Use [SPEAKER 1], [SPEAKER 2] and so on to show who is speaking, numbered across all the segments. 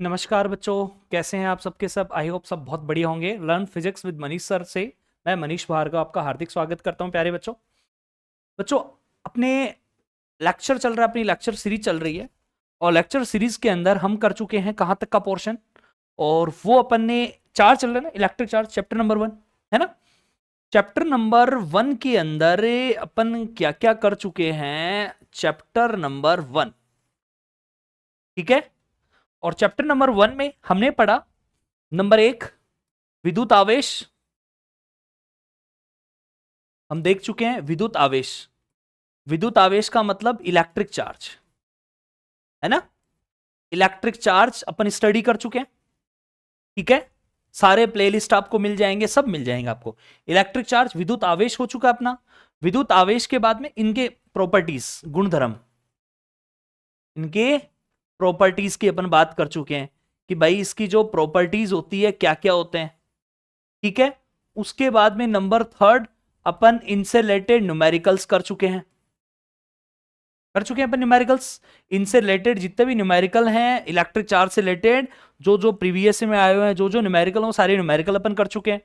[SPEAKER 1] नमस्कार बच्चों, कैसे हैं आप सबके सब। आई होप सब बहुत बढ़िया होंगे। Learn physics with Manish sir से मैं मनीष भार्गव आपका हार्दिक स्वागत करता हूं। प्यारे बच्चों बच्चों अपने लेक्चर चल रहा है, अपनी लेक्चर सीरीज चल रही है और लेक्चर सीरीज के अंदर हम कर चुके हैं कहां तक का पोर्शन, और वो अपन ने चार्ज चल रहा है ना, इलेक्ट्रिक चार्ज चैप्टर नंबर 1 है ना। चैप्टर नंबर 1 के अंदर अपन क्या क्या कर चुके हैं। चैप्टर नंबर 1, ठीक है। और चैप्टर नंबर 1 में हमने पढ़ा नंबर 1 विद्युत आवेश। हम देख चुके हैं विद्युत आवेश। विद्युत आवेश का मतलब इलेक्ट्रिक चार्ज है ना। इलेक्ट्रिक चार्ज अपन स्टडी कर चुके हैं, ठीक है। सारे प्लेलिस्ट आपको मिल जाएंगे, सब मिल जाएंगे आपको। इलेक्ट्रिक चार्ज विद्युत आवेश हो चुका अपना। विद्युत आवेश के बाद में इनके प्रॉपर्टीज, गुणधर्म, इनके प्रॉपर्टीज की अपन बात कर चुके हैं कि भाई इसकी जो प्रॉपर्टीज होती है क्या क्या होते हैं, ठीक है। उसके बाद में नंबर 3 अपन इनसे रिलेटेड न्यूमेरिकल्स कर चुके हैं अपन न्यूमेरिकल्स। इनसे रिलेटेड जितने भी न्यूमेरिकल हैं इलेक्ट्रिक चार्ज से रिलेटेड, जो जो प्रीवियस में आए हुए हैं, जो जो न्यूमेरिकल हो, सारे न्यूमेरिकल अपन कर चुके हैं।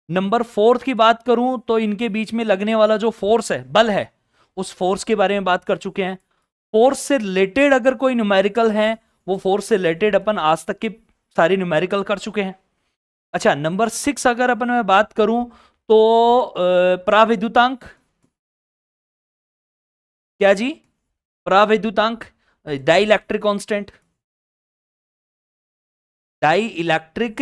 [SPEAKER 1] नंबर 4 की बात करूं तो इनके बीच में लगने वाला जो फोर्स है, बल है, उस फोर्स के बारे में बात कर चुके हैं। फोर्स से रिलेटेड अगर कोई न्यूमेरिकल है, वो फोर्स से रिलेटेड अपन आज तक के सारे न्यूमेरिकल कर चुके हैं। अच्छा, नंबर 6 अगर अपन मैं बात करूं तो प्राविद्युतांक, क्या जी, प्राविद्युतांक, dielectric constant, dielectric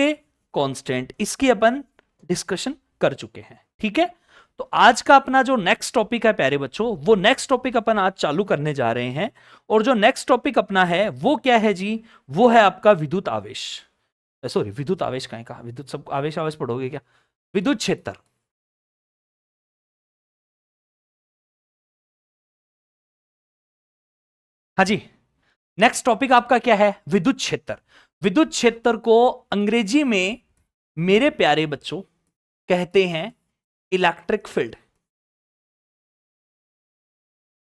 [SPEAKER 1] constant, इसकी अपन डिस्कशन कर चुके हैं, ठीक है। तो आज का अपना जो नेक्स्ट टॉपिक है प्यारे बच्चों, वो नेक्स्ट टॉपिक अपन आज चालू करने जा रहे हैं। और जो नेक्स्ट टॉपिक अपना है वो क्या है जी, वो है आपका विद्युत आवेश। सॉरी, विद्युत आवेश कहीं कहा, विद्युत सब आवेश आवेश पढ़ोगे क्या, विद्युत क्षेत्र। हाँ जी, नेक्स्ट टॉपिक आपका क्या है, विद्युत क्षेत्र। विद्युत क्षेत्र को अंग्रेजी में मेरे प्यारे बच्चों कहते हैं electric field.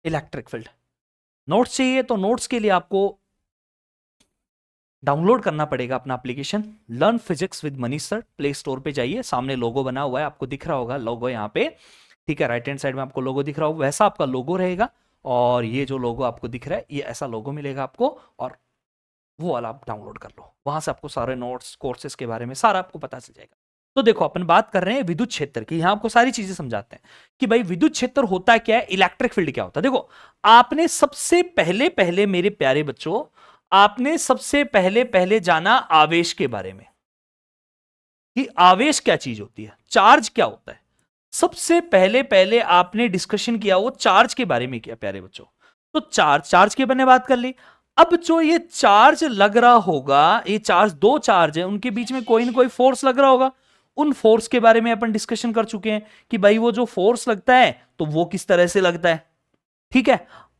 [SPEAKER 1] Electric field. Notes चाहिए तो नोट्स के लिए आपको डाउनलोड करना पड़ेगा अपना application learn physics with Manish sir. Play store पे जाइए, सामने लोगो बना हुआ है, आपको दिख रहा होगा लोगो यहाँ पे, ठीक है। राइट हैंड साइड में आपको लोगो दिख रहा होगा, वैसा आपका लोगो रहेगा। और ये जो लोगो आपको दिख रहा है, ये ऐसा लोगो मिलेगा आपको, और वो वाला आप डाउनलोड कर लो। वहां से आपको सारे नोट्स, कोर्सेज के बारे में सारा आपको पता चल जाएगा। तो देखो, अपन बात कर रहे हैं विद्युत क्षेत्र की। यहां आपको सारी चीजें समझाते हैं कि भाई विद्युत क्षेत्र होता क्या है, इलेक्ट्रिक फील्ड क्या होता है। देखो, आपने सबसे पहले पहले मेरे प्यारे बच्चों, आपने सबसे पहले पहले जाना आवेश के बारे में, कि आवेश क्या चीज होती है, चार्ज क्या होता है। सबसे पहले पहले आपने डिस्कशन किया वो चार्ज के बारे में किया प्यारे बच्चों। तो चार्ज, चार्ज के बारे में बात कर ली। अब जो ये चार्ज लग रहा होगा, ये चार्ज, दो चार्ज है, उनके बीच में कोई ना कोई फोर्स लग रहा होगा। उन फोर्स के बारे में अपन डिस्कशन कर चुके हैं कि भाई वो जो फोर्स लगता है तो वो किस तरह से लगता है, ठीक है।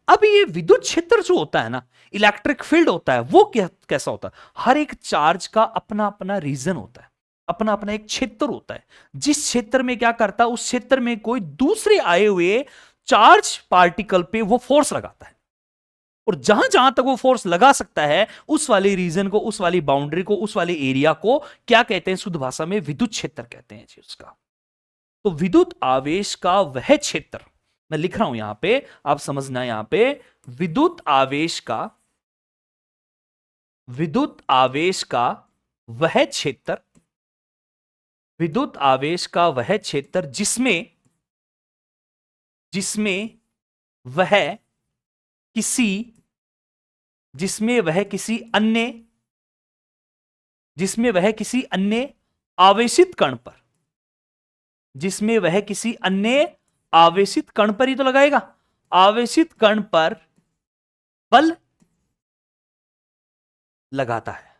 [SPEAKER 1] अब ये विद्युत क्षेत्र जो होता है ना, इलेक्ट्रिक फील्ड होता है, वो कैसा होता है। हर एक चार्ज का अपना अपना रीजन होता है, अपना अपना एक क्षेत्र होता है। जिस क्षेत्र में क्या करता है, उस क्षेत्र में कोई दूसरे आए हुए चार्ज पार्टिकल पे वो फोर्स लगाता है। और जहां जहां तक वो फोर्स लगा सकता है, उस वाले रीजन को, उस वाली बाउंड्री को, उस वाले एरिया को क्या कहते हैं, शुद्ध भाषा में विद्युत क्षेत्र कहते हैं जी उसका। तो विद्युत आवेश का वह क्षेत्र, मैं लिख रहा हूं यहां पे, आप समझना यहां पे, विद्युत आवेश का, विद्युत आवेश का वह क्षेत्र, विद्युत आवेश का वह क्षेत्र जिसमें, जिसमें वह किसी, जिसमें वह किसी अन्य, जिसमें वह किसी अन्य आवेशित कण पर, जिसमें वह किसी अन्य आवेशित कण पर ही तो लगाएगा, आवेशित कण पर बल लगाता है।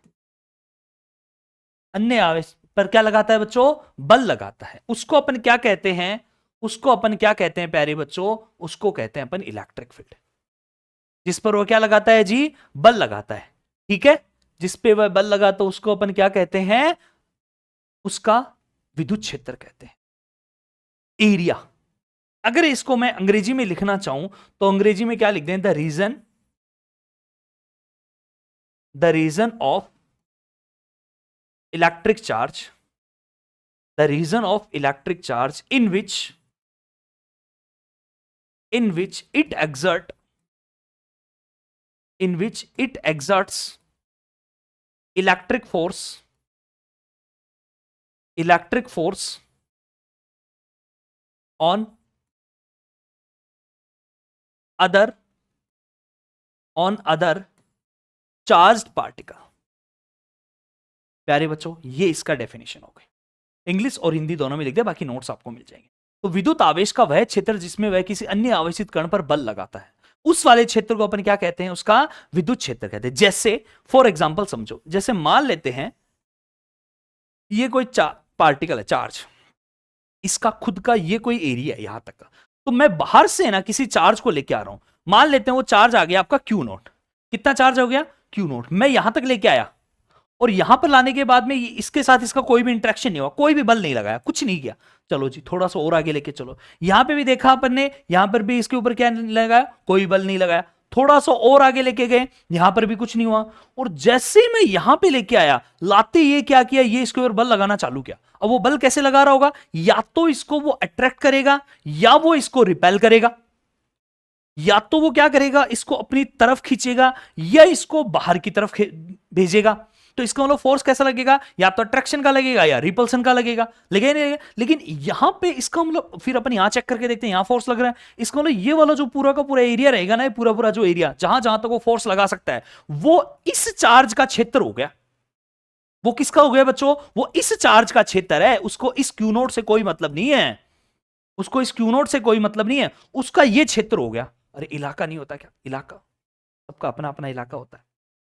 [SPEAKER 1] अन्य आवेश पर क्या लगाता है बच्चों, बल लगाता है। उसको अपन क्या कहते हैं, उसको अपन क्या कहते हैं प्यारे बच्चों, उसको कहते हैं अपन इलेक्ट्रिक फील्ड। जिस पर वो क्या लगाता है जी, बल लगाता है, ठीक है। जिस पे वह बल लगाता है उसको अपन क्या कहते हैं, उसका विद्युत क्षेत्र कहते हैं, एरिया। अगर इसको मैं अंग्रेजी में लिखना चाहूं तो अंग्रेजी में क्या लिख दें, the region, the region of electric charge, the region of electric charge in which it exerts electric force on other charged particle। प्यारे बच्चों, ये इसका डेफिनेशन हो गई। इंग्लिश और हिंदी दोनों में लिख दिया, बाकी नोट्स आपको मिल जाएंगे। तो विद्युत आवेश का वह क्षेत्र जिसमें वह किसी अन्य आवेशित कण पर बल लगाता है, उस वाले क्षेत्र को अपन क्या कहते हैं? उसका विद्युत क्षेत्र कहते हैं। जैसे फॉर एग्जांपल समझो, जैसे मान लेते हैं ये कोई पार्टिकल है, चार्ज, इसका खुद का ये कोई एरिया है यहां तक का, तो मैं बाहर से ना किसी चार्ज को लेके आ रहा हूं। मान लेते हैं वो चार्ज आ गया आपका क्यू नॉट। कितना चार्ज हो गया? Q not. मैं यहां तक लेके आया और यहां पर लाने के बाद में इसके साथ इसका कोई भी इंटरेक्शन नहीं हुआ, कोई भी बल नहीं लगाया, कुछ नहीं किया। चलो जी, थोड़ा सा और आगे लेके चलो। यहां पे भी देखा अपन ने, यहां पर भी इसके ऊपर क्या लगाया? कोई बल नहीं लगाया। थोड़ा सा और आगे लेके गए, यहां पर भी कुछ नहीं हुआ। और जैसे ही मैं यहां पे लेके आया, लाते ये क्या किया? ये इसके ऊपर बल लगाना चालू किया। अब वो बल कैसे लगा रहा होगा? या तो इसको वो अट्रैक्ट करेगा, या वो इसको रिपेल करेगा। या तो वो क्या करेगा? इसको अपनी तरफ खींचेगा, या इसको बाहर की तरफ भेजेगा। तो इसका मतलब फोर्स कैसा लगेगा? या तो अट्रैक्शन का लगेगा या रिपल्सन का लगेगा, लगेगा। लेकिन यहां पे इसका मतलब, फिर अपन यहां चेक करके देखते हैं, यहां फोर्स लग रहा है। इसका मतलब ये वाला जो पूरा का पूरा एरिया रहेगा ना, पूरा पूरा जो एरिया जहां जहां तक वो फोर्स लगा सकता है, वो इस चार्ज का क्षेत्र हो गया। वो किसका हो गया बच्चों? वो इस चार्ज का क्षेत्र है। उसको इस क्यू नोट से कोई मतलब नहीं है, उसको इस क्यू नोट से कोई मतलब नहीं है, उसका ये क्षेत्र हो गया। अरे इलाका नहीं होता क्या? इलाका, सबका अपना अपना इलाका होता है।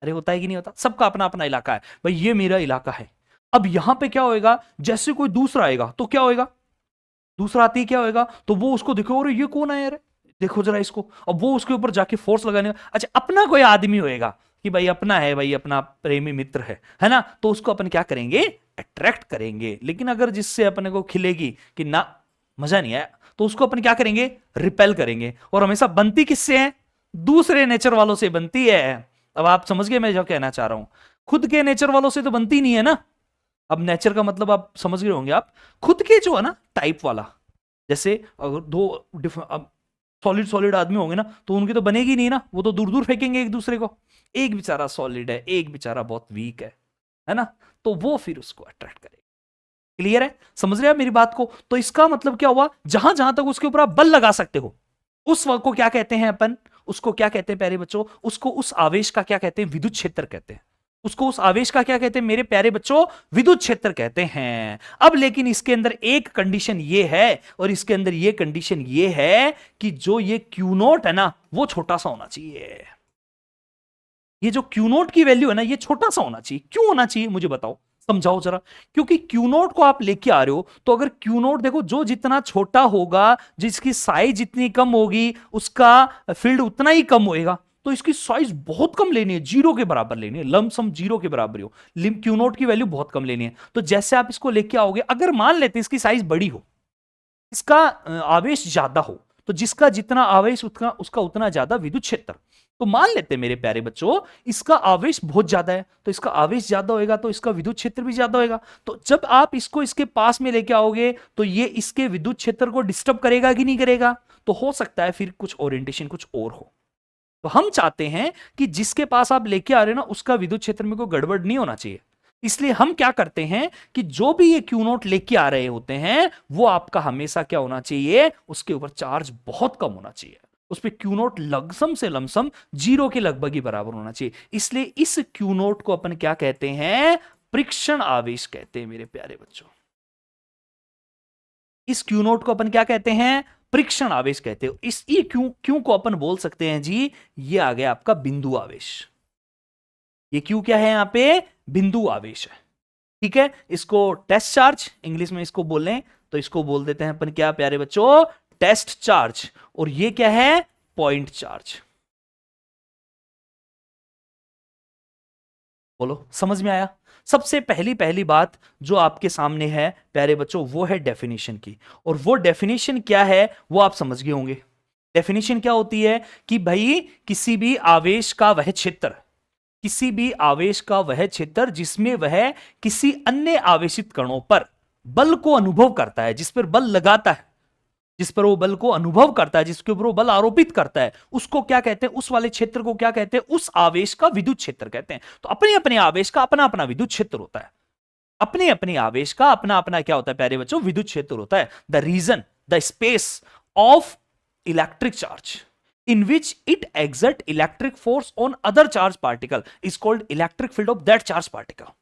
[SPEAKER 1] अरे होता है कि नहीं होता? सबका अपना अपना इलाका है भाई, ये मेरा इलाका है। अब यहां पे क्या होएगा? जैसे कोई दूसरा आएगा तो क्या होएगा? दूसरा आती क्या होएगा? तो वो उसको देखो, अरे ये कौन है यार, देखो जरा इसको। अब वो उसके ऊपर जाके फोर्स लगाने, अच्छा अपना कोई आदमी होएगा कि भाई अपना है, भाई अपना प्रेमी मित्र है ना, तो उसको अपन क्या करेंगे? अट्रैक्ट करेंगे। लेकिन अगर जिससे अपने को खिलेगी कि ना मजा नहीं आया, तो उसको अपन क्या करेंगे? रिपेल करेंगे। और हमेशा बनती किससे है? दूसरे नेचर वालों से बनती है। अब आप समझ गए मैं जो कहना चाह रहा हूं? खुद के नेचर वालों से तो बनती नहीं है ना। अब नेचर का मतलब आप समझ गए होंगे आप, खुद के जो है ना टाइप वाला, जैसे अगर दो सॉलिड सॉलिड आदमी होंगे ना, तो उनकी तो बनेगी नहीं ना, वो तो दूर दूर फेंकेंगे एक दूसरे को। एक बेचारा सॉलिड है, एक बेचारा बहुत वीक है ना, तो वो फिर उसको अट्रैक्ट करेगा। क्लियर है? समझ रहे हैं मेरी बात को? तो इसका मतलब क्या हुआ? जहां जहां तक उसके ऊपर आप बल लगा सकते हो, उस वक्त को क्या कहते हैं अपन? उसको क्या कहते हैं प्यारे बच्चों? उसको उस आवेश का क्या कहते हैं? विद्युत क्षेत्र कहते हैं। उसको उस आवेश का क्या कहते हैं मेरे प्यारे बच्चों? विद्युत क्षेत्र कहते हैं। अब लेकिन इसके अंदर एक कंडीशन ये है, और इसके अंदर ये कंडीशन ये है कि जो ये क्यू नोट है ना, वो छोटा सा होना चाहिए। ये जो क्यू नोट की वैल्यू है ना, ये छोटा सा होना चाहिए। क्यों होना चाहिए मुझे बताओ, समझाओ जरा। क्योंकि क्यू नोट को आप लेके आ रहे हो, तो अगर क्यू नोट देखो, जो जितना छोटा होगा, जिसकी साइज जितनी कम होगी, उसका फील्ड उतना ही कम होएगा। तो इसकी साइज बहुत कम लेनी है, जीरो के बराबर लेनी है, लमसम जीरो के बराबर हो। क्यू नोट की वैल्यू बहुत कम लेनी है। तो जैसे आप इसको लेके आओगे, अगर मान लेते हैं इसकी साइज बड़ी हो, इसका आवेश ज्यादा हो, तो जिसका जितना आवेश उसका उतना ज्यादा विद्युत क्षेत्र। तो मान लेते हैं मेरे प्यारे बच्चों, इसका आवेश बहुत ज्यादा है, तो इसका आवेश ज्यादा होगा तो इसका विद्युत क्षेत्र भी ज्यादा होगा। तो जब आप इसको इसके पास में लेके आओगे, तो ये इसके विद्युत क्षेत्र को डिस्टर्ब करेगा कि नहीं करेगा? तो हो सकता है फिर कुछ ओरिएंटेशन कुछ और हो। तो हम चाहते हैं कि जिसके पास आप लेके आ रहे हो ना, उसका विद्युत क्षेत्र में कोई गड़बड़ नहीं होना चाहिए। इसलिए हम क्या करते हैं कि जो भी ये क्यू नोट लेके आ रहे होते हैं, वो आपका हमेशा क्या होना चाहिए? उसके ऊपर चार्ज बहुत कम होना चाहिए। उस पर क्यू नोट लमसम से लमसम जीरो के लगभग ही बराबर होना चाहिए। इसलिए इस क्यू नोट को अपन क्या कहते हैं? परीक्षण आवेश कहते हैं मेरे प्यारे बच्चों। इस क्यू नोट को अपन क्या कहते हैं? परीक्षण आवेश कहते हो। इस ई क्यू को अपन बोल सकते हैं जी, ये आ गया आपका बिंदु आवेश। ये क्यू क्या है? यहां पे बिंदु आवेश है। ठीक है, इसको टेस्ट चार्ज इंग्लिश में इसको बोल लें, तो इसको बोल देते हैं अपन क्या प्यारे बच्चों? Test charge. और ये क्या है? Point charge. बोलो, समझ में आया? सबसे पहली बात जो आपके सामने है प्यारे बच्चों, वो है डेफिनेशन की। और वो डेफिनेशन क्या है वो आप समझ गए होंगे। डेफिनेशन क्या होती है कि भाई किसी भी आवेश का वह क्षेत्र, किसी भी आवेश का वह क्षेत्र जिसमें वह किसी अन्य आवेशित कणों पर बल को अनुभव करता है, जिस पर बल लगाता है, जिस पर वो बल को अनुभव करता है, जिसके ऊपर वो बल आरोपित करता है, उसको क्या कहते हैं, उस वाले क्षेत्र को क्या कहते हैं, उस आवेश का विद्युत क्षेत्र कहते हैं। तो अपने अपने आवेश का अपना अपना विद्युत क्षेत्र होता है, अपने अपने आवेश का अपना अपना क्या होता है प्यारे बच्चों, विद्युत क्षेत्र होता है। The region, the space of electric charge in which it exert electric force on other charged particle is called electric field of that charged particle,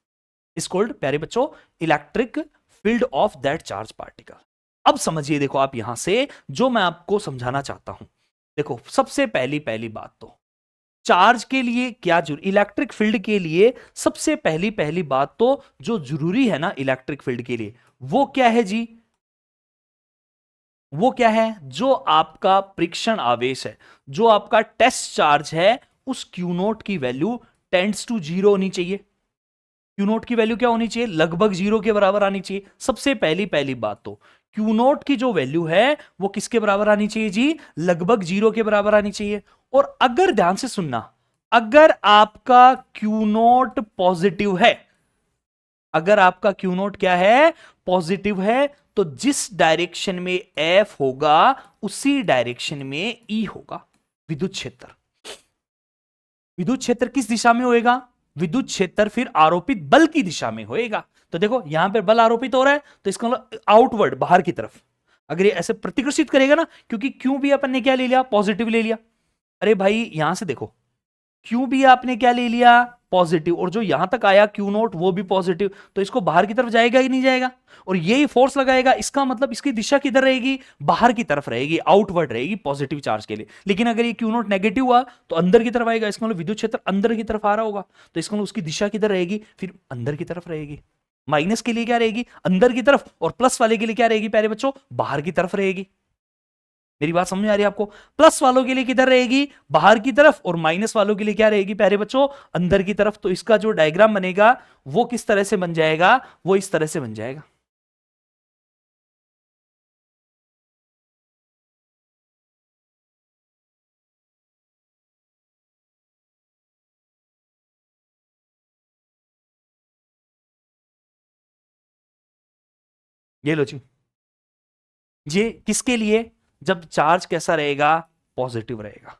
[SPEAKER 1] is called प्यारे बच्चों electric field of that charge particle. अब समझिए, देखो आप यहां से जो मैं आपको समझाना चाहता हूं, देखो सबसे पहली बात तो चार्ज के लिए क्या जरूरी, इलेक्ट्रिक फील्ड के लिए सबसे पहली बात तो जो जरूरी है ना इलेक्ट्रिक फील्ड के लिए, वो क्या है जी, वो क्या है, जो आपका परीक्षण आवेश है, जो आपका टेस्ट चार्ज है, उस क्यू नोट की वैल्यू टेंड्स टू 0 होनी चाहिए। क्यू नोट की वैल्यू क्या होनी चाहिए, लगभग 0 के बराबर आनी चाहिए। सबसे पहली बात तो क्यू नोट की जो वैल्यू है वो किसके बराबर आनी चाहिए जी, लगभग 0 के बराबर आनी चाहिए। और अगर ध्यान से सुनना, अगर आपका क्यू नोट पॉजिटिव है, अगर आपका क्यू नोट क्या है, पॉजिटिव है, तो जिस डायरेक्शन में एफ होगा उसी डायरेक्शन में ई होगा विद्युत क्षेत्र। विद्युत क्षेत्र किस दिशा में होएगा, विद्युत क्षेत्र फिर आरोपित बल की दिशा में होएगा। तो देखो यहां पर बल आरोपित हो रहा है, तो इसका मतलब आउटवर्ड, बाहर की तरफ, अगर ये ऐसे प्रतिकृषित करेगा ना, क्योंकि क्यों भी अपन ने क्या ले लिया, पॉजिटिव ले लिया। अरे भाई यहां से देखो, क्यू भी आपने क्या ले लिया, पॉजिटिव, और जो यहां तक आया क्यू नोट वो भी पॉजिटिव, तो इसको बाहर की तरफ जाएगा ही नहीं जाएगा, और यही फोर्स लगाएगा, इसका मतलब इसकी दिशा किधर रहेगी, बाहर की तरफ रहेगी, आउटवर्ड रहेगी पॉजिटिव चार्ज के लिए। लेकिन अगर ये क्यू नोट नेगेटिव हुआ तो अंदर की तरफ आएगा, इसका मतलब विद्युत क्षेत्र अंदर की तरफ आ रहा होगा, तो इसका मतलब उसकी दिशा किधर रहेगी, फिर अंदर की तरफ रहेगी। माइनस के लिए क्या रहेगी, अंदर की तरफ, और प्लस वाले के लिए क्या रहेगी प्यारे बच्चों, बाहर की तरफ रहेगी। मेरी बात समझ में आ रही है आपको, प्लस वालों के लिए किधर रहेगी, बाहर की तरफ, और माइनस वालों के लिए क्या रहेगी प्यारे बच्चों, अंदर की तरफ। तो इसका जो डायग्राम बनेगा वो किस तरह से बन जाएगा, वो इस तरह से बन जाएगा। ये लो जी, ये किसके लिए, जब चार्ज कैसा रहेगा, पॉजिटिव रहेगा।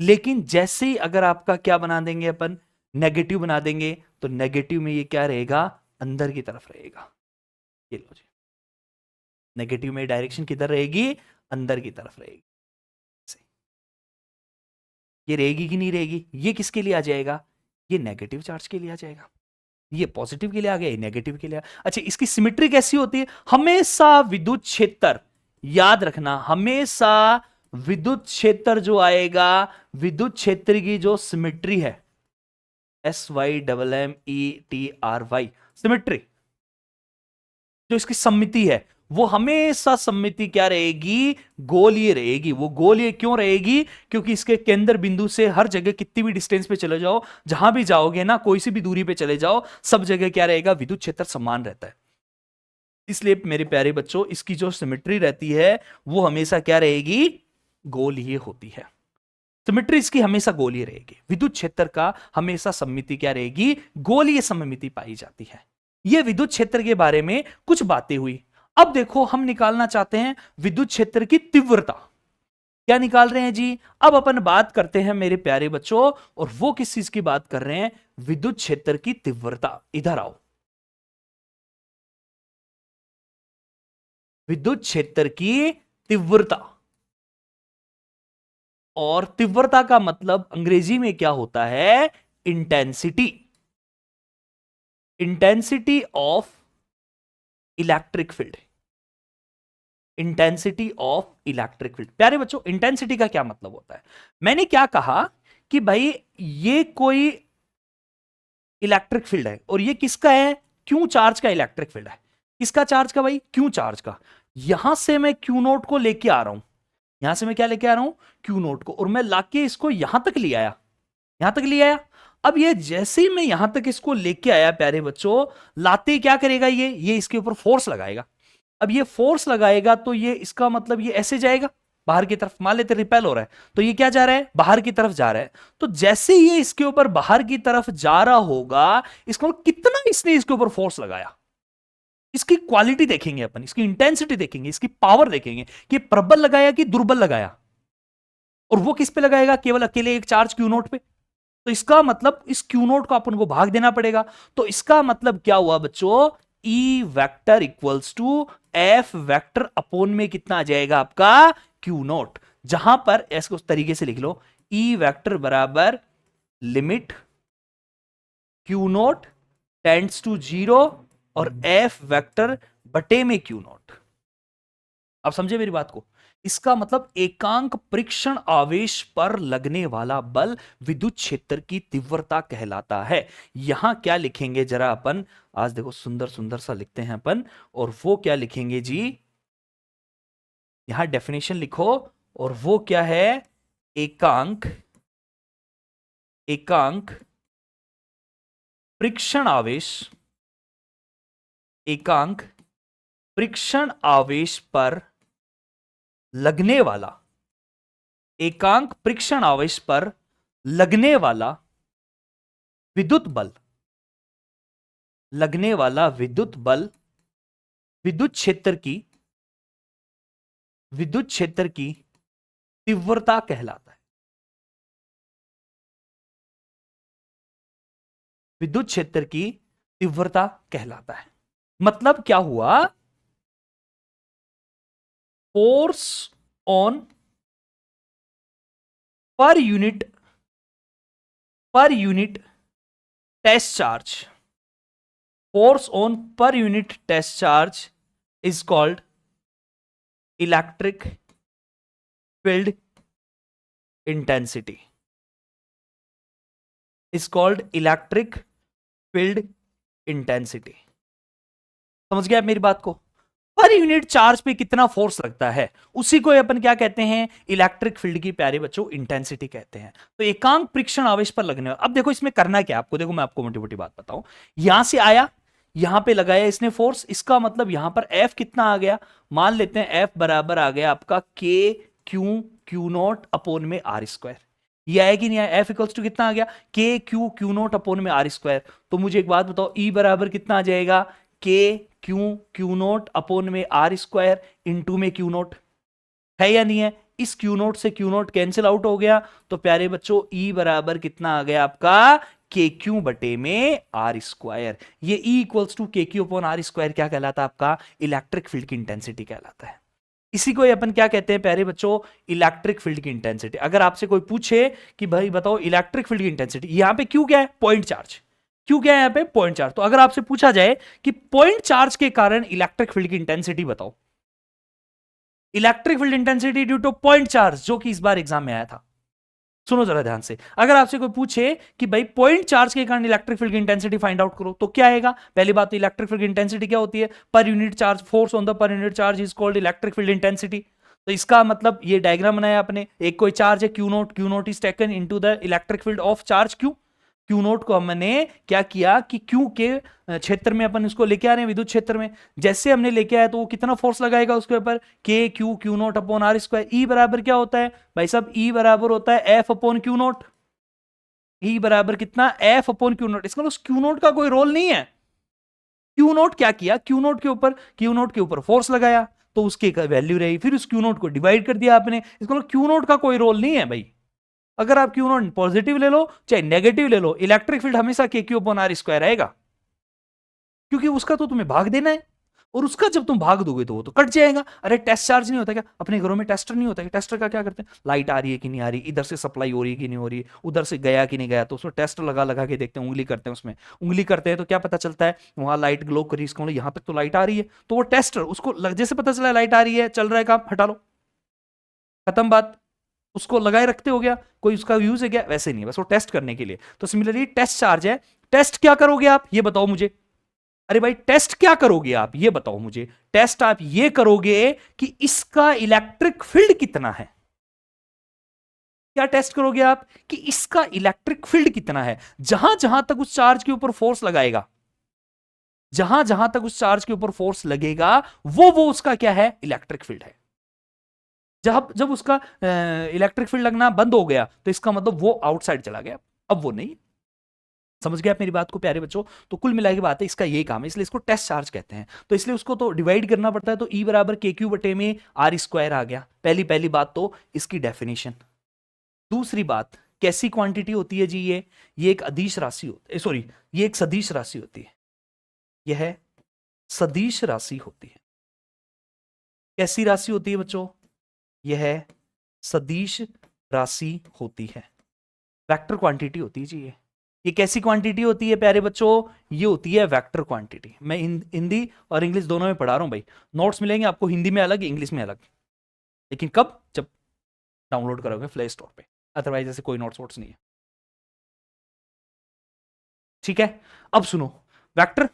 [SPEAKER 1] लेकिन जैसे ही अगर आपका क्या बना देंगे अपन, नेगेटिव बना देंगे, तो नेगेटिव में ये क्या रहेगा, अंदर की तरफ रहेगा। ये लो जी, नेगेटिव में डायरेक्शन किधर रहेगी, अंदर की तरफ रहेगी। ये रहेगी कि नहीं रहेगी, ये किसके लिए आ जाएगा, ये नेगेटिव चार्ज के लिए आ जाएगा, ये पॉजिटिव के लिए आ गया, ये नेगेटिव के लिए अच्छा, इसकी सिमेट्री कैसी होती है, हमेशा विद्युत क्षेत्र, याद रखना, हमेशा विद्युत क्षेत्र जो आएगा, विद्युत क्षेत्र की जो सिमेट्री है, SYMMETRY, सिमेट्री, जो इसकी सम्मिति है, वो हमेशा सम्मिति क्या रहेगी, गोलीय रहेगी। वो गोलीय क्यों रहेगी, क्योंकि इसके केंद्र बिंदु से हर जगह कितनी भी डिस्टेंस पे चले जाओ, जहां भी जाओगे ना, कोई सी भी दूरी पे चले जाओ, सब जगह क्या रहेगा, विद्युत क्षेत्र समान रहता है। इसलिए मेरे प्यारे बच्चों, इसकी जो सिमेट्री रहती है वो हमेशा क्या रहेगी, गोलीय होती है। सिमेट्री इसकी हमेशा गोलीय रहेगी, विद्युत क्षेत्र का हमेशा सममिति क्या रहेगी, गोलीय सममिति पाई जाती है। यह विद्युत क्षेत्र के बारे में कुछ बातें हुई। अब देखो हम निकालना चाहते हैं विद्युत क्षेत्र की तीव्रता। क्या निकाल रहे हैं जी, अब अपन बात करते हैं मेरे प्यारे बच्चों, और वो किस चीज की बात कर रहे हैं, विद्युत क्षेत्र की तीव्रता। इधर आओ, विद्युत क्षेत्र की तीव्रता, और तीव्रता का मतलब अंग्रेजी में क्या होता है, intensity, intensity of electric field, intensity of electric field. प्यारे बच्चों, इंटेंसिटी का क्या मतलब होता है, मैंने क्या कहा कि भाई ये कोई इलेक्ट्रिक फील्ड है, और ये किसका है, क्यू चार्ज का इलेक्ट्रिक फील्ड है। किसका चार्ज का भाई, क्यू चार्ज का। यहां से मैं क्यू नोट को लेके आ रहा हूं, यहां से मैं क्या लेके आ रहा हूं, क्यू नोट को, और मैं लाके इसको यहां तक ले आया, यहां तक ले आया। अब ये जैसे ही मैं यहां तक इसको लेके आया प्यारे बच्चों, लाते क्या करेगा, ये इसके ऊपर फोर्स लगाएगा। अब ये फोर्स लगाएगा तो ये इसका मतलब ये ऐसे जाएगा, बाहर की तरफ, मान लेते रिपेल हो रहा है, तो ये क्या जा रहा है, बाहर की तरफ जा रहा है। तो जैसे ये इसके ऊपर बाहर की तरफ जा रहा होगा, इसको कितना इसने इसके ऊपर फोर्स लगाया, इसकी क्वालिटी देखेंगे अपन, इसकी इंटेंसिटी देखेंगे, इसकी पावर देखेंगे कि प्रबल लगाया कि दुर्बल लगाया। और वो किस पे लगाएगा, केवल अकेले एक चार्ज क्यू नोट पे। तो इसका मतलब इस क्यू नोट को अपन को भाग देना पड़ेगा। तो इसका मतलब क्या हुआ बच्चों, E vector equals to F vector upon में कितना आ जाएगा आपका क्यू नोट। जहां पर ऐसे उस तरीके से लिख लो, ई वेक्टर बराबर limit q naught tends to 0 और एफ वेक्टर बटे में क्यू नोट। अब समझे मेरी बात को। इसका मतलब एकांक परीक्षण आवेश पर लगने वाला बल विद्युत क्षेत्र की तीव्रता कहलाता है। यहां क्या लिखेंगे जरा अपन, आज देखो सुंदर सुंदर सा लिखते हैं अपन, और वो क्या लिखेंगे जी, यहां डेफिनेशन लिखो, और वो क्या है, एकांक परीक्षण आवेश, एकांक परीक्षण आवेश पर लगने वाला, एकांक परीक्षण आवेश पर लगने वाला विद्युत बल, लगने वाला विद्युत बल विद्युत क्षेत्र की तीव्रता कहलाता है। विद्युत क्षेत्र की तीव्रता कहलाता है। मतलब क्या हुआ, force on per unit test charge, force on per unit test charge is called electric field intensity, is called electric field intensity। समझ गया आप मेरी बात को। पर यूनिट चार्ज पे कितना फोर्स लगता है, उसी को अपन क्या कहते हैं, इलेक्ट्रिक फील्ड की प्यारे बच्चों इंटेंसिटी कहते हैं। तो एकांक परीक्षण आवेश पर लगने, अब देखो इसमें करना क्या आपको, देखो मैं आपको मोटी मोटी बात बताऊं। यहां से आया, यहां पे लगाया इसने फोर्स, इसका मतलब यहां पर F कितना आ गया, मान लेते हैं F बराबर आ गया आपका K क्यू नोट अपोन में आर स्क्वायर। ये आया कि नहीं आया, F इक्वल्स टू कितना आ गया, K क्यू नोट अपोन में आर स्क्वायर। तो मुझे एक बात बताओ, E बराबर कितना आ जाएगा, K क्यू नोट अपोन में आर स्क्वायर इंटू में क्यू नोट, है या नहीं है। इस क्यू नोट से क्यू नोट कैंसिल आउट हो गया, तो प्यारे बच्चों E बराबर कितना आ गया आपका, के क्यू बटे में आर स्क्वायर। ये E इक्वल्स टू के क्यू अपॉन आर स्क्वायर क्या कहलाता है, आपका इलेक्ट्रिक फील्ड की इंटेंसिटी कहलाता है। इसी को अपन क्या कहते हैं प्यारे बच्चों, इलेक्ट्रिक फील्ड की इंटेंसिटी। अगर आपसे कोई पूछे कि भाई बताओ इलेक्ट्रिक फील्ड की इंटेंसिटी, यहां पे क्यू क्या है, पॉइंट चार्ज, क्यू क्या है यहां पे, पॉइंट चार्ज। तो अगर आपसे पूछा जाए कि पॉइंट चार्ज के कारण इलेक्ट्रिक फील्ड की इंटेंसिटी बताओ, electric field intensity due two point charge, जो कि इस बार एग्जाम में आया था। सुनो जरा ध्यान से, अगर आपसे कोई पूछे कि भाई पॉइंट चार्ज के कारण इलेक्ट्रिक फील्ड की इंटेंसिटी फाइंड आउट करो, तो क्या आएगा, पहली बात तो इलेक्ट्रिक फील्ड की इंटेंसिटी क्या होती है, per unit charge, force on the per unit charge is called electric field intensity. तो इसका मतलब ये डायग्राम बनाया आपने, एक कोई चार्ज है Q note is taken into the electric field of charge Q note को हमने क्या किया कि क्यू के क्षेत्र में अपन इसको लेके आ रहे हैं, विद्युत क्षेत्र में। जैसे हमने लेके आया तो वो कितना फोर्स लगाएगा उसके ऊपर, K Q naught upon R square. E बराबर क्या होता है भाई साहब, ई बराबर होता है एफ अपॉन क्यू नोट। ई बराबर कितना, एफ अपॉन क्यू नोट। इसका क्यू नोट का कोई रोल नहीं है। क्यू नोट क्या किया, क्यू नोट के ऊपर फोर्स लगाया तो उसकी वैल्यू रही, फिर उस क्यू नोट को डिवाइड कर दिया आपने। इसका क्यू नोट का कोई रोल नहीं है भाई। अगर आप क्यू नोट पॉजिटिव ले लो चाहे नेगेटिव ले लो, इलेक्ट्रिक फील्ड हमेशा के क्यू अपॉन आर स्क्वायर आएगा, क्योंकि उसका तो तुम्हें भाग देना है, और उसका जब तुम भाग दोगे तो वो तो कट जाएगा। अरे टेस्ट चार्ज नहीं होता क्या, अपने घरों में टेस्टर नहीं होता क्या, टेस्टर का क्या करते हैं, लाइट आ रही है कि नहीं आ रही, इधर से सप्लाई हो रही है कि नहीं हो रही, उधर से गया कि नहीं गया, तो उसमें टेस्टर लगा लगा के देखते हैं, उंगली करते हैं, उसमें उंगली करते हैं तो क्या पता चलता है, वहां लाइट ग्लो करी, इसको यहां तक तो लाइट आ रही है, तो वो टेस्टर उसको जैसे पता चला लाइट आ रही है, चल रहा है काम, हटा लो, खत्म बात, उसको लगाए रखते हो गया, कोई उसका यूज है क्या, वैसे नहीं, बस वो टेस्ट करने के लिए। तो सिमिलरली टेस्ट चार्ज है, टेस्ट क्या करोगे आप ये बताओ मुझे, अरे भाई टेस्ट क्या करोगे आप ये बताओ मुझे, टेस्ट आप ये करोगे कि इसका इलेक्ट्रिक फील्ड कितना है। क्या टेस्ट करोगे आप कि इसका इलेक्ट्रिक फील्ड कितना है, जहां जहां तक उस चार्ज के ऊपर फोर्स लगाएगा, जहां जहां तक उस चार्ज के ऊपर फोर्स लगेगा वो उसका क्या है, इलेक्ट्रिक फील्ड है। जब जब उसका इलेक्ट्रिक फील्ड लगना बंद हो गया तो इसका मतलब वो आउटसाइड चला गया, अब वो नहीं। समझ गए आप मेरी बात को प्यारे बच्चों? तो कुल मिला के बात है, इसका यही काम है, इसलिए इसको टेस्ट चार्ज कहते हैं। तो इसलिए उसको तो डिवाइड करना पड़ता है, तो E बराबर के क्यू बटे में आर स्क्वायर आ गया। पहली पहली बात तो इसकी डेफिनेशन। दूसरी बात, कैसी क्वांटिटी होती है जी ये एक अदिश राशि होती है, सॉरी ये एक सदिश राशि होती है, यह सदिश राशि होती है। कैसी राशि होती है बच्चों? यह सदिश राशि होती है, वेक्टर क्वांटिटी होती है जी ये कैसी क्वांटिटी होती है प्यारे बच्चों? ये होती है वेक्टर क्वांटिटी। मैं हिंदी और इंग्लिश दोनों में पढ़ा रहा हूं भाई, नोट्स मिलेंगे आपको हिंदी में अलग, इंग्लिश में अलग, लेकिन कब? जब डाउनलोड करोगे प्ले स्टोर पे, अदरवाइज ऐसे कोई नोट्स वोट्स नहीं है। ठीक है, अब सुनो, वेक्टर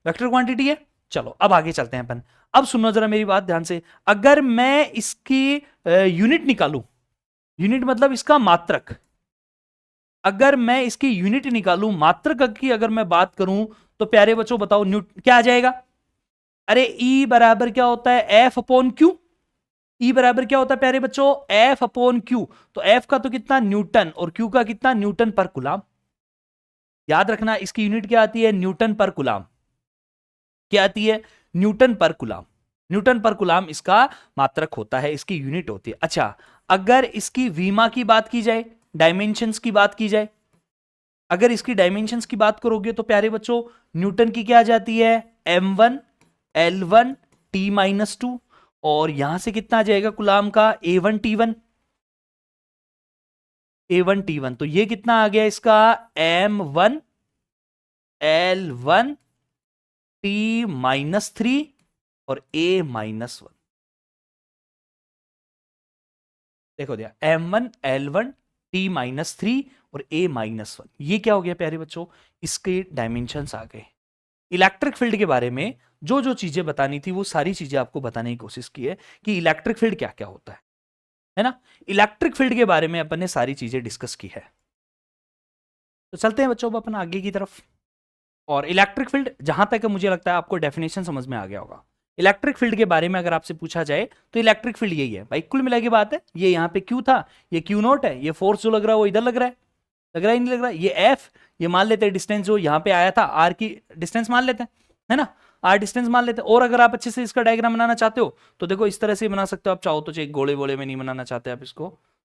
[SPEAKER 1] वेक्टर क्वांटिटी है। चलो अब आगे चलते हैं अपन। अब सुनो जरा मेरी बात ध्यान से, अगर मैं इसकी यूनिट निकालूं, यूनिट मतलब इसका मात्रक, अगर मैं इसकी यूनिट निकालूं, मात्रक की अगर मैं बात करूं, तो प्यारे बच्चों बताओ क्या आ जाएगा? अरे E बराबर क्या होता है? F upon Q. E बराबर क्या होता है प्यारे बच्चों? F upon Q. तो एफ का तो कितना? न्यूटन, और क्यू का कितना? न्यूटन पर कुलाम। याद रखना इसकी यूनिट क्या आती है? न्यूटन पर कुलाम। क्या आती है? न्यूटन पर कुलाम। न्यूटन पर कुलाम इसका मात्रक होता है, इसकी यूनिट होती है। अच्छा, अगर इसकी वीमा की बात की जाए, डायमेंशंस की बात की जाए, अगर इसकी डायमेंशंस की बात करोगे तो प्यारे बच्चों न्यूटन की क्या आ जाती है? m1 l1 t-2, और यहां से कितना आ जाएगा कुलाम का? a1 t1, a1 t1। तो ये कितना आ गया इसका? m1 l1 t-3 और a-1। देखो दिया m1 l1 t-3 और a-1। ये क्या हो गया प्यारे बच्चों? इसके डायमेंशंस आ गए। इलेक्ट्रिक फील्ड के बारे में जो जो चीजें बतानी थी वो सारी चीजें आपको बताने की कोशिश की है कि इलेक्ट्रिक फील्ड क्या क्या होता है ना? इलेक्ट्रिक फील्ड के बारे में अपन ने सारी चीजें डिस्कस की है। तो चलते हैं बच्चों अब अपन आगे की तरफ। और इलेक्ट्रिक फील्ड जहां तक मुझे लगता है आपको डेफिनेशन समझ में आ गया होगा। इलेक्ट्रिक फील्ड के बारे में अगर आपसे पूछा जाए तो इलेक्ट्रिक फील्ड यही है भाई, कुल मिला के बात है। ये यहाँ पे क्यू था, ये क्यू नोट है, ये फोर्स जो लग रहा है वो इधर लग रहा है, लग रहा है नहीं लग रहा है? ये एफ, ये मान लेते हैं डिस्टेंस जो यहाँ पे आया था, आर की डिस्टेंस मान लेते हैं, है ना? आर डिस्टेंस मान लेते हैं। और अगर आप अच्छे से इसका डायग्राम बनाना चाहते हो तो देखो इस तरह से बना सकते हो आप, चाहो तो चाहे गोले वोले में नहीं बनाना चाहते आप इसको,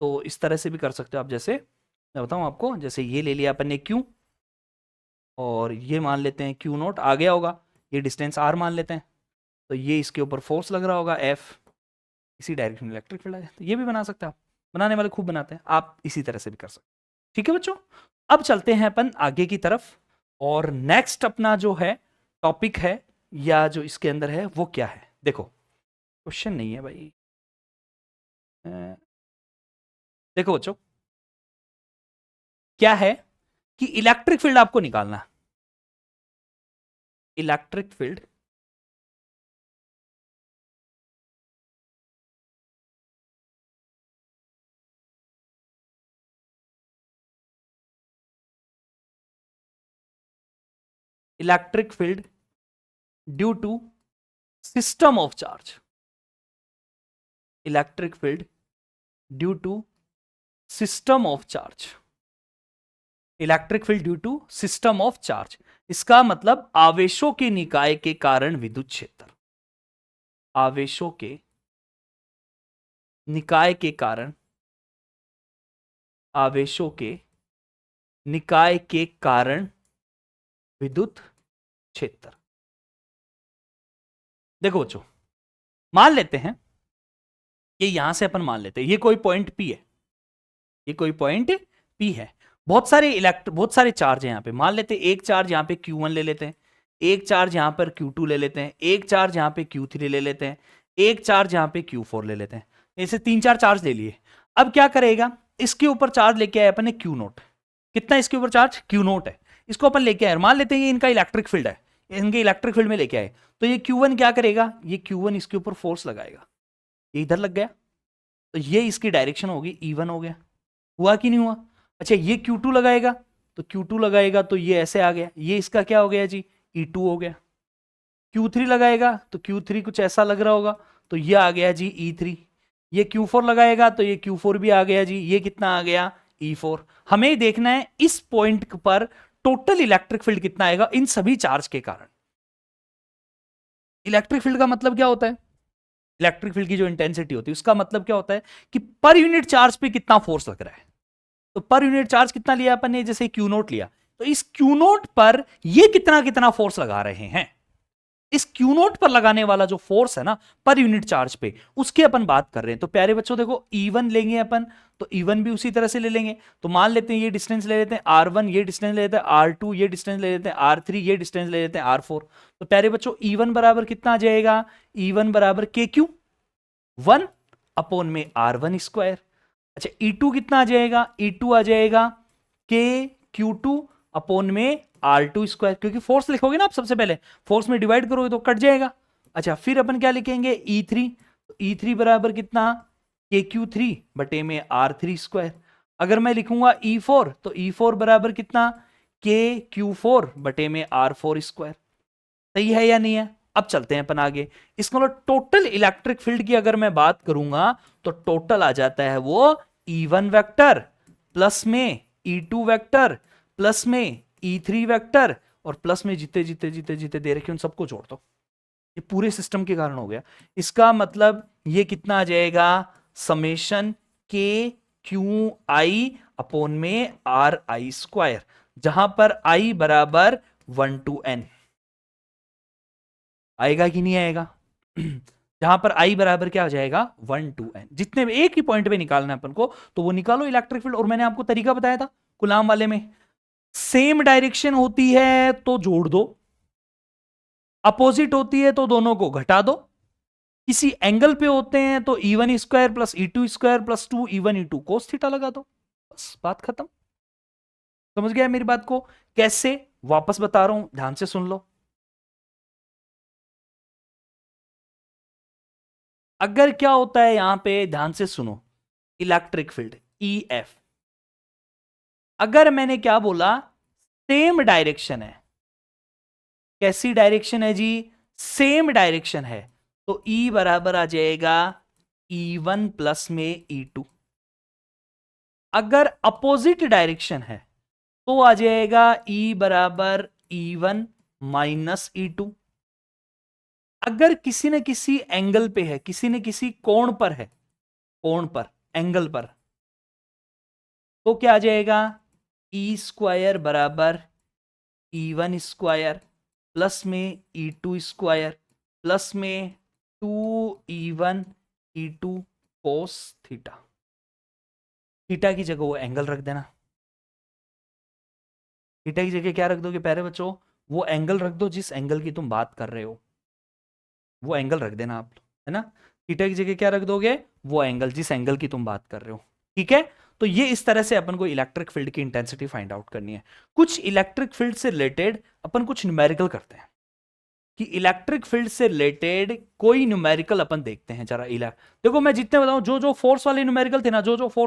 [SPEAKER 1] तो इस तरह से भी कर सकते हो आप। जैसे मैं बताऊं आपको, जैसे ये ले लिया अपन ने क्यू, और ये मान लेते हैं क्यू नोट आ गया होगा, ये डिस्टेंस आर मान लेते हैं, तो ये इसके ऊपर फोर्स लग रहा होगा एफ, इसी डायरेक्शन में इलेक्ट्रिक फील्ड आ जाए। तो ये भी बना सकते हैं आप, बनाने वाले खूब बनाते हैं, आप इसी तरह से भी कर सकते हैं। ठीक है बच्चों, अब चलते हैं अपन आगे की तरफ, और नेक्स्ट अपना जो है टॉपिक है, या जो इसके अंदर है वो क्या है? देखो क्वेश्चन नहीं है भाई, देखो बच्चों क्या है कि इलेक्ट्रिक फील्ड आपको निकालना है। Electric field, electric field due to system of charge, electric field due to system of charge, electric field due to system of charge. इसका मतलब आवेशों के निकाय के कारण विद्युत क्षेत्र, आवेशों के निकाय के कारण, आवेशों के निकाय के कारण विद्युत क्षेत्र। देखो बच्चों, मान लेते हैं ये यहां से अपन मान लेते हैं ये कोई पॉइंट पी है, ये कोई पॉइंट पी है, बहुत सारे चार्ज है यहां पे। मान लेते हैं एक चार्ज यहां पे Q1 ले लेते हैं, एक चार्ज यहां पर Q2 ले लेते हैं, एक चार्ज यहां पे Q3 ले लेते हैं, एक चार्ज यहां पे Q4 ले लेते हैं। ऐसे 3-4 चार्ज ले लिए। अब क्या करेगा, इसके ऊपर चार्ज लेके आए अपन ने Q नोट। कितना इसके ऊपर चार्ज? Q नोट है, इसको अपन लेके आए, मान लेते हैं ये इनका इलेक्ट्रिक फील्ड है, इनके इलेक्ट्रिक फील्ड में लेके आए। तो ये Q1 क्या करेगा, ये Q1 इसके ऊपर फोर्स लगाएगा, ये इधर लग गया, तो ये इसकी डायरेक्शन होगी E1 हो गया। हुआ कि नहीं हुआ? अच्छा, ये Q2 लगाएगा, तो Q2 लगाएगा तो ये ऐसे आ गया, ये इसका क्या हो गया जी? E2 हो गया। Q3 लगाएगा तो Q3 कुछ ऐसा लग रहा होगा, तो ये आ गया जी E3। ये Q4 लगाएगा तो ये Q4 भी आ गया जी, ये कितना आ गया E4। हमें देखना है इस पॉइंट पर टोटल इलेक्ट्रिक फील्ड कितना आएगा इन सभी चार्ज के कारण। इलेक्ट्रिक फील्ड का मतलब क्या होता है, इलेक्ट्रिक फील्ड की जो इंटेंसिटी होती है उसका मतलब क्या होता है कि पर यूनिट चार्ज पे कितना फोर्स लग रहा है। तो पर यूनिट चार्ज कितना लिया अपन ने, जैसे क्यू नोट लिया, तो इस क्यू नोट पर ये कितना कितना फोर्स लगा रहे हैं। इस क्यू नोट पर लगाने वाला जो फोर्स है ना पर यूनिट चार्ज पे, उसकी अपन बात कर रहे हैं। तो प्यारे बच्चों देखो E1 लेंगे अपन, तो E1 भी उसी तरह से ले लेंगे। तो मान लेते हैं ये डिस्टेंस ले लेते हैं R1, ये डिस्टेंस ले लेते हैं R2, ये डिस्टेंस ले लेते हैं R3, ये डिस्टेंस ले लेते हैं R4। तो प्यारे बच्चों E1 बराबर कितना आ जाएगा, E1 बराबर KQ1 अपॉन में R1 स्क्वायर। अच्छा E2 कितना आ जाएगा, E2 आ जाएगा KQ2 अपॉन में R2 स्क्वायर, क्योंकि फोर्स लिखोगे ना आप सबसे पहले, फोर्स में डिवाइड करोगे तो कट जाएगा। अच्छा फिर अपन क्या लिखेंगे E3, E3 बराबर कितना KQ3 बटे में R3 स्क्वायर। अगर मैं लिखूंगा E4 तो E4 बराबर कितना KQ4 बटे में R4 स्क्वायर। सही है या नहीं है। अब चलते हैं अपन आगे। इसका मतलब टोटल इलेक्ट्रिक फील्ड की अगर मैं बात करूंगा तो टोटल आ जाता है वो E1 वेक्टर प्लस में E2 वेक्टर प्लस में E3 वेक्टर और प्लस में जीते जीते जीते जीते दे रखे उन सबको जोड़ दो। ये पूरे सिस्टम के कारण हो गया। इसका मतलब ये कितना आ जाएगा, समेशन KQI अपॉन में RI स्क्वायर, जहां पर I बराबर 1 to N। आएगा कि नहीं आएगा जहां पर I बराबर क्या हो जाएगा 1 to N। जितने भी एक ही पॉइंट पे निकालना है अपन को तो वो निकालो इलेक्ट्रिक फील्ड। और मैंने आपको तरीका बताया था कुलाम वाले में, सेम डायरेक्शन होती है तो जोड़ दो, अपोजिट होती है तो दोनों को घटा दो, किसी एंगल पे होते हैं तो E1 square plus E2 square plus 2 E1 E2 cos theta लगा दो, बस बात खत्म। समझ गया मेरी बात को कैसे, वापस बता रहा हूं ध्यान से सुन लो। अगर क्या होता है यहां पे ध्यान से सुनो, इलेक्ट्रिक फील्ड EF, अगर मैंने क्या बोला सेम डायरेक्शन है, कैसी डायरेक्शन है जी, सेम डायरेक्शन है, तो E बराबर आ जाएगा E1 प्लस में E2। अगर अपोजिट डायरेक्शन है तो आ जाएगा E बराबर E1 माइनस E2। अगर किसी न किसी एंगल पे है, किसी न किसी कोण पर है, कोण पर एंगल पर, तो क्या आ जाएगा E स्क्वायर बराबर E1 स्क्वायर प्लस में E2 स्क्वायर प्लस में 2E1 E2 cos theta. Theta की जगह वो एंगल रख देना, थीटा की जगह क्या रख दोगे प्यारे बच्चों, वो एंगल रख दो जिस एंगल की तुम बात कर रहे हो, वो एंगल रख देना आप, है ना। थीटा की जगह क्या रख दोगे, वो एंगल जिस एंगल की तुम बात कर रहे हो, ठीक है। तो ये इस तरह से अपन को इलेक्ट्रिक फील्ड की इंटेंसिटी फाइंड आउट करनी है। कुछ इलेक्ट्रिक फील्ड से रिलेटेड अपन कुछ न्यूमेरिकल करते हैं, कि इलेक्ट्रिक फील्ड से रिलेटेड कोई न्यूमेरिकल अपन देखते हैं जरा। देखो मैं जितने बताऊं, जो जो फोर्स वाले न्यूमेरिकल थे ना, जो जो फोर्स